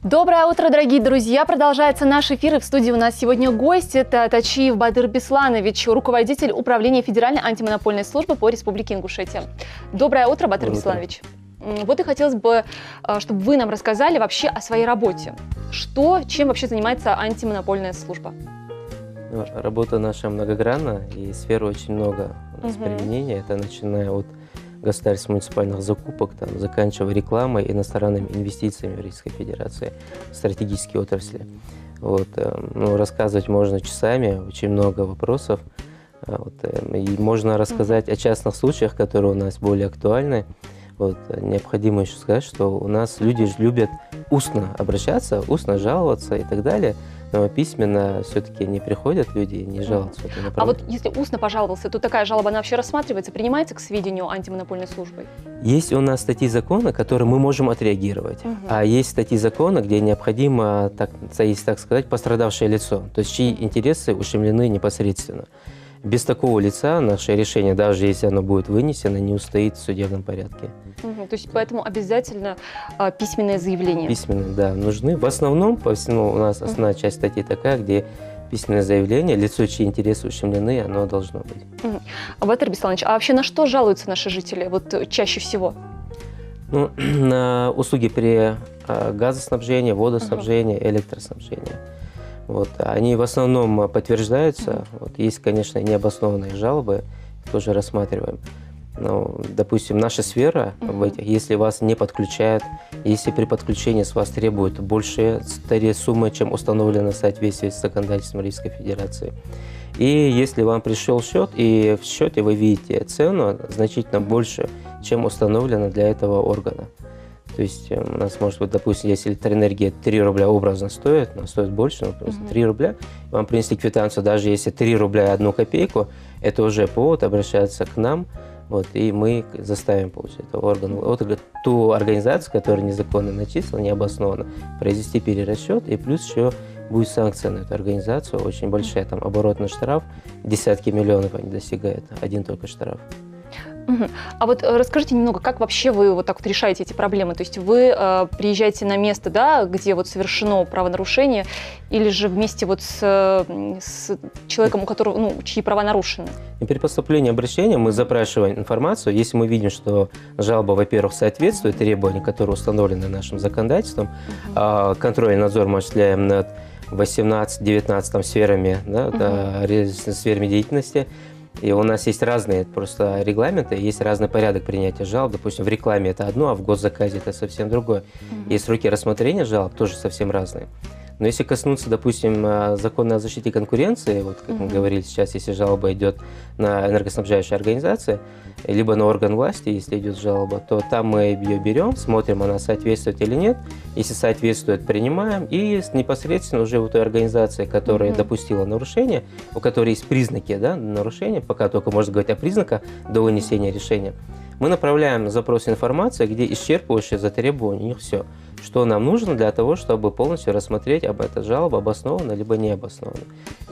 Доброе утро, дорогие друзья! Продолжается наш эфир, и в студии у нас сегодня гость. Это Тачиев Бадыр Бесланович, руководитель управления Федеральной антимонопольной службы по Республике Ингушетия. Доброе утро, Бадыр Бесланович. Вот и хотелось бы, чтобы вы нам рассказали вообще о своей работе. Чем вообще занимается антимонопольная служба? Работа наша многогранна, и сфер очень много у нас применения. Это начиная от государственных муниципальных закупок, заканчивая рекламой, иностранными инвестициями в Российской Федерации, стратегические отрасли. Рассказывать можно часами, очень много вопросов. И можно рассказать о частных случаях, которые у нас более актуальны. Необходимо еще сказать, что у нас люди любят устно обращаться, устно жаловаться и так далее, но письменно все-таки не приходят люди и не жалуются. А вот если устно пожаловался, то такая жалоба, она вообще рассматривается, принимается к сведению антимонопольной службой? Есть у нас статьи закона, которые мы можем отреагировать, а есть статьи закона, где необходимо, так сказать, пострадавшее лицо, то есть чьи интересы ущемлены непосредственно. Без такого лица наше решение, даже если оно будет вынесено, не устоит в судебном порядке. То есть поэтому обязательно письменное заявление? Письменные, да, нужны. В основном, у нас основная часть статьи такая, где письменное заявление, лицо, чьи интересы ущемлены, оно должно быть. Бадыр Бесланович, а вообще на что жалуются наши жители чаще всего? На услуги при газоснабжении, водоснабжении, электроснабжении. Они в основном подтверждаются. Есть, конечно, необоснованные жалобы, тоже рассматриваем. Допустим, наша сфера в этих, если вас не подключают, если при подключении с вас требуют большие суммы, чем установлено в соответствии с законодательством Российской Федерации. И если вам пришел счет, и в счете вы видите цену значительно больше, чем установлено для этого органа. То есть у нас может быть, допустим, если электроэнергия 3 рубля образно стоит, но стоит больше, например, 3 рубля, вам принесли квитанцию, даже если 3 рубля и 1 копейку, это уже повод обращаться к нам, и мы заставим получить этого органа, ту организацию, которая незаконно начислена, необоснованно, произвести перерасчет, и плюс еще будет санкция на эту организацию, очень большая, там оборотный штраф, десятки миллионов они достигают, один только штраф. А расскажите немного, как вообще вы решаете эти проблемы? То есть вы приезжаете на место, да, где совершено правонарушение, или же вместе с человеком, у которого, чьи права нарушены? И при поступлении обращения мы запрашиваем информацию. Если мы видим, что жалоба, во-первых, соответствует требованиям, которые установлены нашим законодательством, контроль и надзор мы осуществляем над 18-19 сферами, сферами деятельности. И у нас есть разные просто регламенты, есть разный порядок принятия жалоб. Допустим, в рекламе это одно, а в госзаказе это совсем другое. И сроки рассмотрения жалоб тоже совсем разные. Но если коснуться, допустим, закона о защите конкуренции, как мы говорили сейчас, если жалоба идет на энергоснабжающие организации, либо на орган власти, если идет жалоба, то там мы ее берем, смотрим, она соответствует или нет. Если соответствует, принимаем, и непосредственно уже у той организации, которая допустила нарушение, у которой есть признаки нарушения, пока только можно говорить о признаках до вынесения решения, мы направляем запрос информации, где исчерпывающее затребование у них все, что нам нужно для того, чтобы полностью рассмотреть, эта жалоба обоснована либо не обоснована.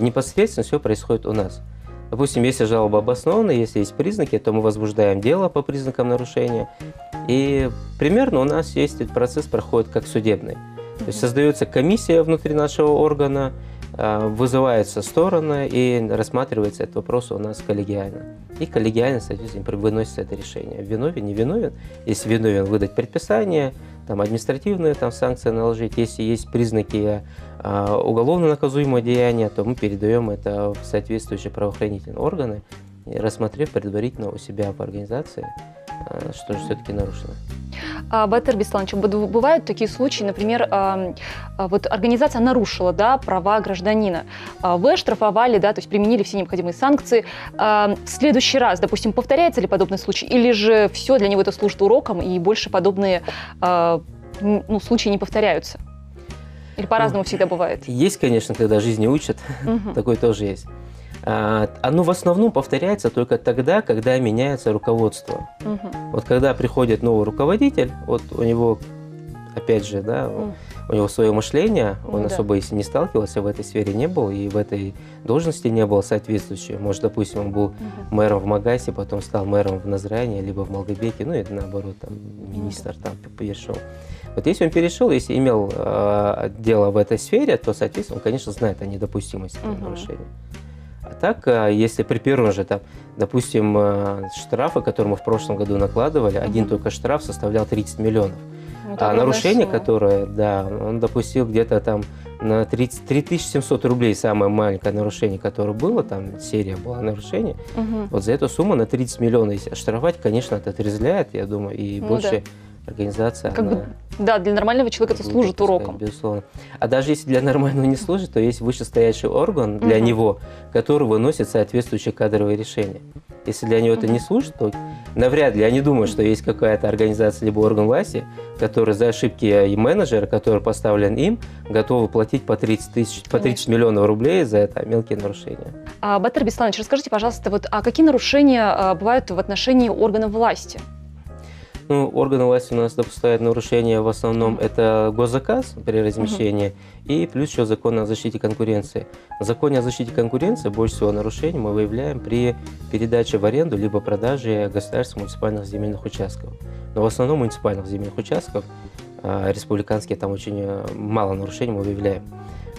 Непосредственно все происходит у нас. Допустим, если жалоба обоснована, если есть признаки, то мы возбуждаем дело по признакам нарушения. И примерно у нас этот процесс проходит как судебный. То есть создается комиссия внутри нашего органа, вызываются стороны и рассматривается этот вопрос у нас коллегиально. И коллегиально, соответственно, выносится это решение. Виновен, не виновен. Если виновен, выдать предписание, административные санкции наложить. Если есть признаки уголовно наказуемого деяния, то мы передаем это в соответствующие правоохранительные органы, рассмотрев предварительно у себя в организации, что же все-таки нарушено. Бадыр Бесланович, бывают такие случаи, например, организация нарушила права гражданина, вы оштрафовали, то есть применили все необходимые санкции. В следующий раз, допустим, повторяется ли подобный случай, или же все для него это служит уроком и больше подобные случаи не повторяются? Или по-разному всегда бывает? Есть, конечно, когда жизнь не учат, такое тоже есть. Оно в основном повторяется только тогда, когда меняется руководство. Когда приходит новый руководитель, у него, опять же, у него свое мышление, он Ну да. особо, если не сталкивался в этой сфере, не был, и в этой должности не был соответствующей. Может, допустим, он был мэром в Магасе, потом стал мэром в Назране, либо в Малгобеке, ну и наоборот, там, министр там перешел. Вот если он перешел, если имел дело в этой сфере, то, соответственно, он, конечно, знает о недопустимости нарушения. А так, если при первом же, там, допустим, штрафы, которые мы в прошлом году накладывали, один только штраф составлял 30 миллионов. Ну, это А огромная нарушение, сумма. которое, да, он допустил где-то там на 33 700 рублей, самое маленькое нарушение, которое было, там серия была нарушений, вот за эту сумму на 30 миллионов, если оштрафовать, конечно, это отрезвляет, я думаю, и Ну больше организация, Как она бы, да, для нормального человека это будет служит допускать, уроком. безусловно. А даже если для нормального не служит, то есть вышестоящий орган для него, который выносит соответствующие кадровые решения. Если для него это не служит, то навряд ли, я не думаю, что есть какая-то организация либо орган власти, который за ошибки и менеджера, который поставлен им, готовы платить по 30 тысяч, по 30 Конечно. миллионов рублей за это мелкие нарушения. Батыр Бесланович, расскажите, пожалуйста, вот, а какие нарушения бывают в отношении органов власти? Ну, органы власти у нас допускают нарушения, в основном это госзаказ при размещении и плюс еще закон о защите конкуренции. В законе о защите конкуренции больше всего нарушений мы выявляем при передаче в аренду либо продаже государственных муниципальных земельных участков. Но в основном муниципальных земельных участков, республиканские, там очень мало нарушений мы выявляем.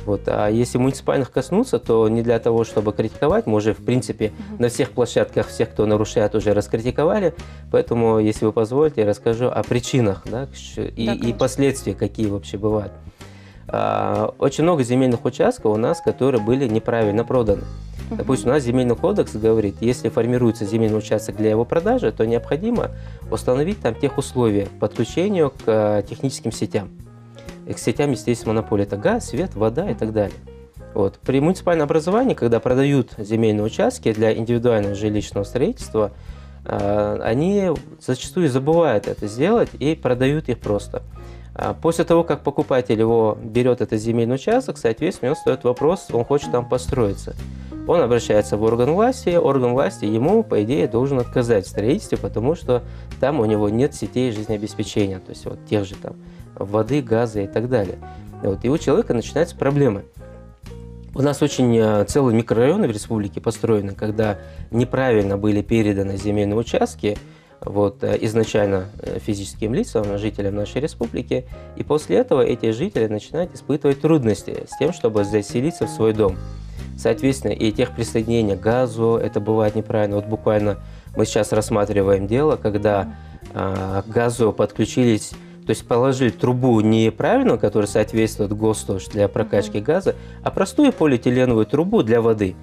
Вот. А если муниципальных коснуться, то не для того, чтобы критиковать, мы уже, в принципе, на всех площадках, всех, кто нарушает, уже раскритиковали. Поэтому, если вы позволите, я расскажу о причинах, да, и последствия, какие вообще бывают. Очень много земельных участков у нас, которые были неправильно проданы. Допустим, у нас земельный кодекс говорит, если формируется земельный участок для его продажи, то необходимо установить там тех условия к подключению к техническим сетям. И к сетям, естественно, монополии – это газ, свет, вода и так далее. Вот. При муниципальном образовании, когда продают земельные участки для индивидуального жилищного строительства, они зачастую забывают это сделать и продают их просто. После того, как покупатель его берет этот земельный участок, соответственно, он встает вопрос, он хочет там построиться. Он обращается в орган власти ему, по идее, должен отказать в строительстве, потому что там у него нет сетей жизнеобеспечения, то есть вот тех же там воды, газа и так далее. Вот. И у человека начинаются проблемы. У нас очень целые микрорайоны в республике построены, когда неправильно были переданы земельные участки вот, изначально физическим лицам, жителям нашей республики, и после этого эти жители начинают испытывать трудности с тем, чтобы заселиться в свой дом. Соответственно, и техприсоединение к газу, это бывает неправильно. Вот буквально мы сейчас рассматриваем дело, когда к газу подключились, то есть положили трубу неправильную, которая соответствует ГОСТу для прокачки газа, а простую полиэтиленовую трубу для воды.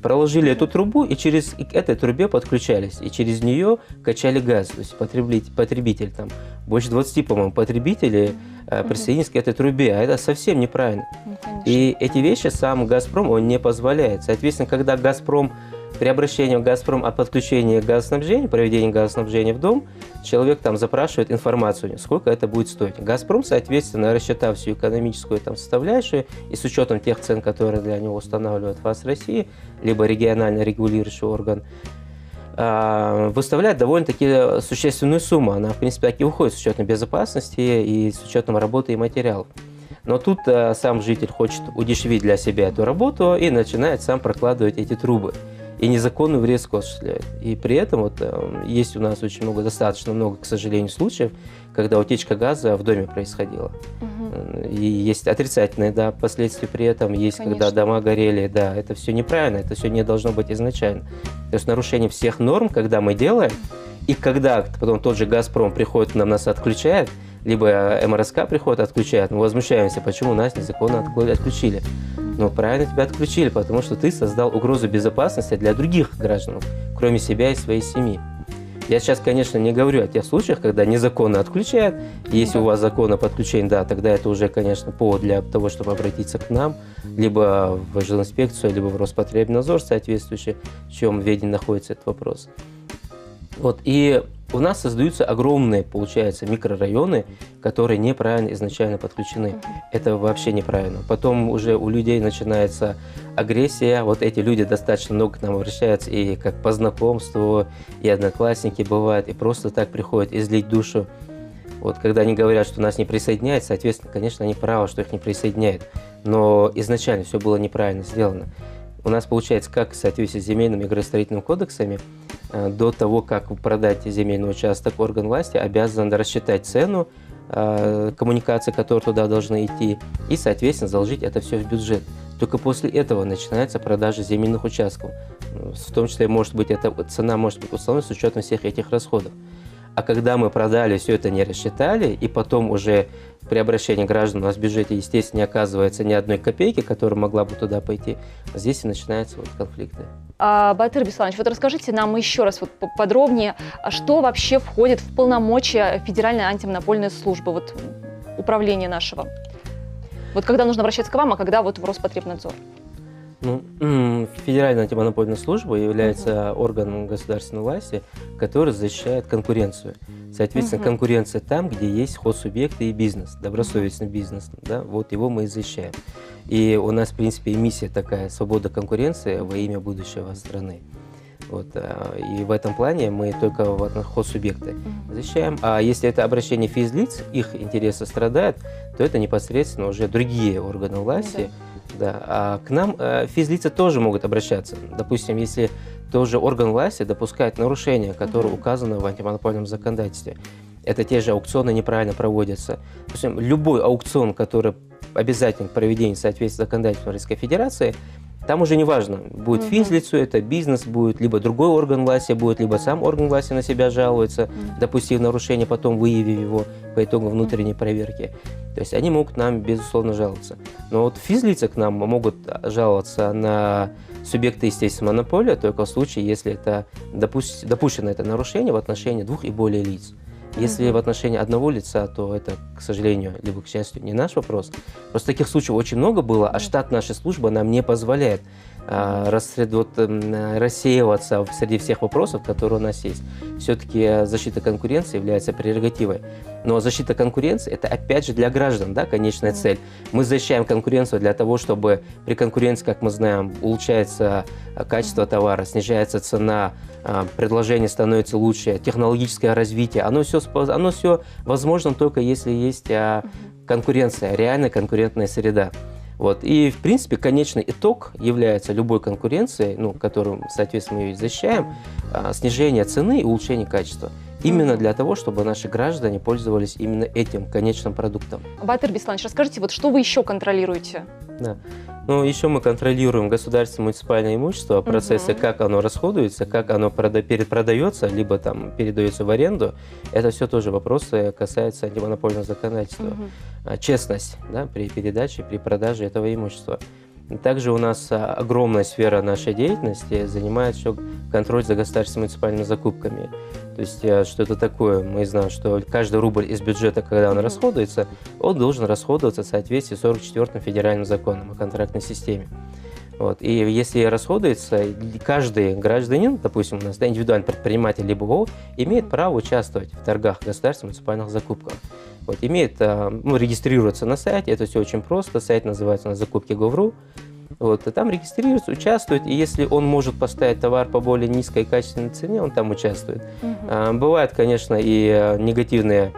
Проложили эту трубу и через этой трубе подключались, и через нее качали газ. То есть потребитель, там больше 20, по-моему, потребителей присоединились к этой трубе, а это совсем неправильно. И эти вещи сам «Газпром» он не позволяет. Соответственно, когда «Газпром», при обращении в «Газпром» о подключении газоснабжения, проведении газоснабжения в дом, человек там запрашивает информацию, сколько это будет стоить. «Газпром», соответственно, рассчитав всю экономическую там составляющую и с учетом тех цен, которые для него устанавливает ФАС России, либо регионально регулирующий орган, выставляет довольно-таки существенную сумму. Она, в принципе, так и уходит с учетом безопасности и с учетом работы и материалов. Но тут сам житель хочет удешевить для себя эту работу и начинает сам прокладывать эти трубы. И незаконную врезку осуществляет. И при этом вот, есть у нас очень много, достаточно много, к сожалению, случаев, когда утечка газа в доме происходила. И есть отрицательные, да, последствия при этом, есть, когда дома горели, да, это все неправильно, это все не должно быть изначально. То есть нарушение всех норм, когда мы делаем, и когда потом тот же «Газпром» приходит к нам, нас отключает, либо МРСК приходит, отключает, мы возмущаемся, почему нас незаконно отключили. Ну, правильно тебя отключили, потому что ты создал угрозу безопасности для других граждан, кроме себя и своей семьи. Я сейчас, конечно, не говорю о тех случаях, когда незаконно отключают. Если у вас закон о подключении, да, тогда это уже, конечно, повод для того, чтобы обратиться к нам, либо в жилинспекцию, либо в Роспотребнадзор соответствующий, в чем ведении находится этот вопрос. Вот, и у нас создаются огромные, получается, микрорайоны, которые неправильно изначально подключены. Это вообще неправильно. Потом уже у людей начинается агрессия. Вот эти люди достаточно много к нам обращаются, и как по знакомству, и одноклассники бывают, и просто так приходят излить душу. Вот, когда они говорят, что нас не присоединяют, соответственно, конечно, они правы, что их не присоединяют. Но изначально все было неправильно сделано. У нас получается, как в соответствии с земельными и градостроительными кодексами, до того, как продать земельный участок, орган власти обязан рассчитать цену коммуникации, которые туда должны идти, и, соответственно, заложить это все в бюджет. Только после этого начинается продажа земельных участков. В том числе, может быть, эта цена может быть установлена с учетом всех этих расходов. А когда мы продали, все это не рассчитали, и потом уже при обращении граждан у нас в бюджете, естественно, не оказывается ни одной копейки, которая могла бы туда пойти, здесь и начинаются вот конфликты. Батыр Бесланович, вот расскажите нам еще раз вот подробнее, что вообще входит в полномочия Федеральной антимонопольной службы, вот управления нашего? Вот когда нужно обращаться к вам, а когда вот в Роспотребнадзор? Ну, Федеральная антимонопольная служба является органом государственной власти, который защищает конкуренцию. Соответственно, конкуренция там, где есть хозсубъекты и бизнес, добросовестный бизнес, да, вот его мы и защищаем. И у нас, в принципе, и миссия такая: свобода конкуренции во имя будущего страны. Вот, и в этом плане мы только хозсубъекты защищаем. А если это обращение физлиц, их интересы страдают, то это непосредственно уже другие органы власти. Да. А к нам физлицы тоже могут обращаться. Допустим, если тоже орган власти допускает нарушения, которые указаны в антимонопольном законодательстве. Это те же аукционы неправильно проводятся. Допустим, любой аукцион, который обязательно к проведению в соответствии с законодательством Российской Федерации, там уже не важно, будет физлицо, это бизнес будет, либо другой орган власти будет, либо сам орган власти на себя жалуется, допустив нарушение, потом выявив его по итогу внутренней проверки. То есть они могут нам, безусловно, жаловаться. Но вот физлицы к нам могут жаловаться на субъекты естественной монополии только в случае, если это допущено это нарушение в отношении 2 и более лиц. Если в отношении одного лица, то это, к сожалению, либо к счастью, не наш вопрос. Просто таких случаев очень много было, а штат нашей службы нам не позволяет рассеиваться среди всех вопросов, которые у нас есть. Все-таки защита конкуренции является прерогативой. Но защита конкуренции – это опять же для граждан, да, конечная цель. Мы защищаем конкуренцию для того, чтобы при конкуренции, как мы знаем, улучшается качество товара, снижается цена, предложение становится лучше, технологическое развитие. Оно все возможно только если есть конкуренция, реальная конкурентная среда. Вот. И, в принципе, конечный итог является любой конкуренцией, которую, соответственно, мы ее защищаем, снижение цены и улучшение качества. Именно для того, чтобы наши граждане пользовались именно этим конечным продуктом. Батыр Бесланович, расскажите, вот что вы еще контролируете? Да. Еще мы контролируем государственное муниципальное имущество, процессы, как оно расходуется, как оно перепродается, либо там передается в аренду. Это все тоже вопросы касаются антимонопольного законодательства. Честность, да, при передаче, при продаже этого имущества. Также у нас огромная сфера нашей деятельности занимает еще контроль за государственными муниципальными закупками. То есть, что это такое? Мы знаем, что каждый рубль из бюджета, когда он расходуется, он должен расходоваться в соответствии с 44-м федеральным законом о контрактной системе. Вот. И если расходуется, каждый гражданин, допустим, у нас индивидуальный предприниматель либо ООО, имеет право участвовать в торгах государственных муниципальных закупках. Вот, имеет, регистрируется на сайте, это все очень просто, сайт называется на закупки.gov.ru. Вот, и там регистрируется, участвует, и если он может поставить товар по более низкой и качественной цене, он там участвует. Бывают, конечно, и негативные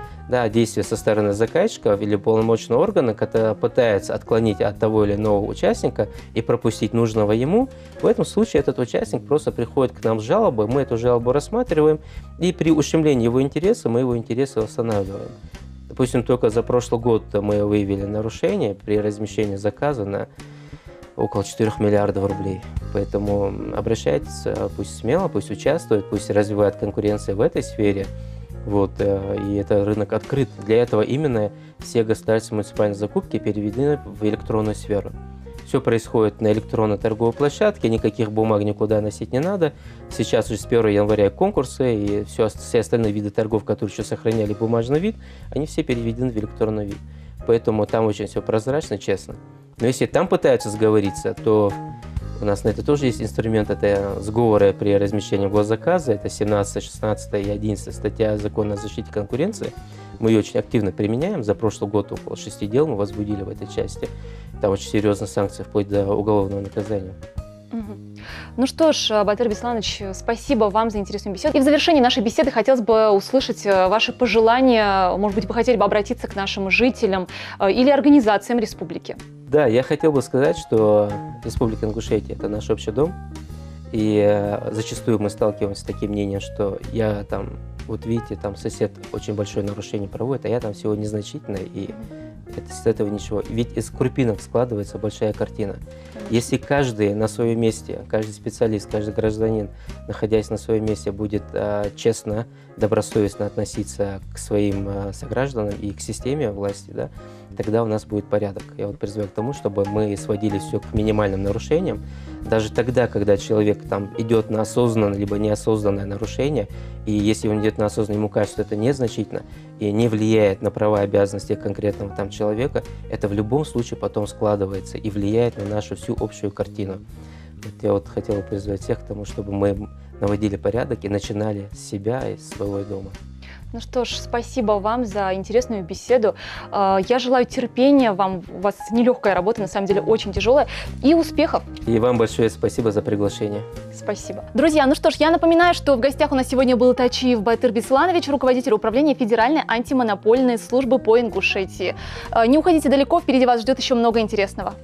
действия со стороны заказчиков или полномочного органа, который пытается отклонить от того или иного участника и пропустить нужного ему. В этом случае этот участник просто приходит к нам с жалобой, мы эту жалобу рассматриваем, и при ущемлении его интереса мы его интересы восстанавливаем. Допустим, только за прошлый год мы выявили нарушение при размещении заказа на около 4 миллиардов рублей. Поэтому обращайтесь, пусть смело, пусть участвует, пусть развивает конкуренцию в этой сфере. Вот, и это рынок открыт. Для этого именно все государственные муниципальные закупки переведены в электронную сферу. Все происходит на электронной торговой площадке, никаких бумаг никуда носить не надо. Сейчас уже с 1 января конкурсы и все остальные виды торгов, которые еще сохраняли бумажный вид, они все переведены в электронный вид. Поэтому там очень все прозрачно, честно. Но если там пытаются сговориться, то у нас на это тоже есть инструмент, это сговоры при размещении госзаказа, это 17, 16 и 11 статья Закона о защите конкуренции. Мы ее очень активно применяем, за прошлый год около 6 дел мы возбудили в этой части. Там очень серьезные санкции, вплоть до уголовного наказания. Мгм. Ну что ж, Батыр Бесланович, спасибо вам за интересную беседу. И в завершении нашей беседы хотелось бы услышать ваши пожелания. Может быть, вы хотели бы обратиться к нашим жителям или организациям республики? Да, я хотел бы сказать, что Республика Ингушетия – это наш общий дом. И зачастую мы сталкиваемся с таким мнением, что я там, вот видите, там сосед очень большое нарушение проводит, а я там всего незначительно, и это, с этого ничего. Ведь из крупинок складывается большая картина. Если каждый на своем месте, каждый специалист, каждый гражданин, находясь на своем месте, будет честно, добросовестно относиться к своим согражданам и к системе власти, да, тогда у нас будет порядок. Я вот призываю к тому, чтобы мы сводили все к минимальным нарушениям. Даже тогда, когда человек там идет на осознанное либо неосознанное нарушение, и если он идет на осознанное, ему кажется, что это незначительно и не влияет на права и обязанности конкретного там человека, это в любом случае потом складывается и влияет на нашу всю общую картину. Вот я вот хотел бы призвать всех к тому, чтобы мы наводили порядок и начинали с себя и с своего дома. Ну что ж, спасибо вам за интересную беседу. Я желаю терпения вам. У вас нелегкая работа, на самом деле очень тяжелая. И успехов. И вам большое спасибо за приглашение. Спасибо. Друзья, ну что ж, я напоминаю, что в гостях у нас сегодня был Тачиев Батыр Бесланович, руководитель управления Федеральной антимонопольной службы по Ингушетии. Не уходите далеко, впереди вас ждет еще много интересного.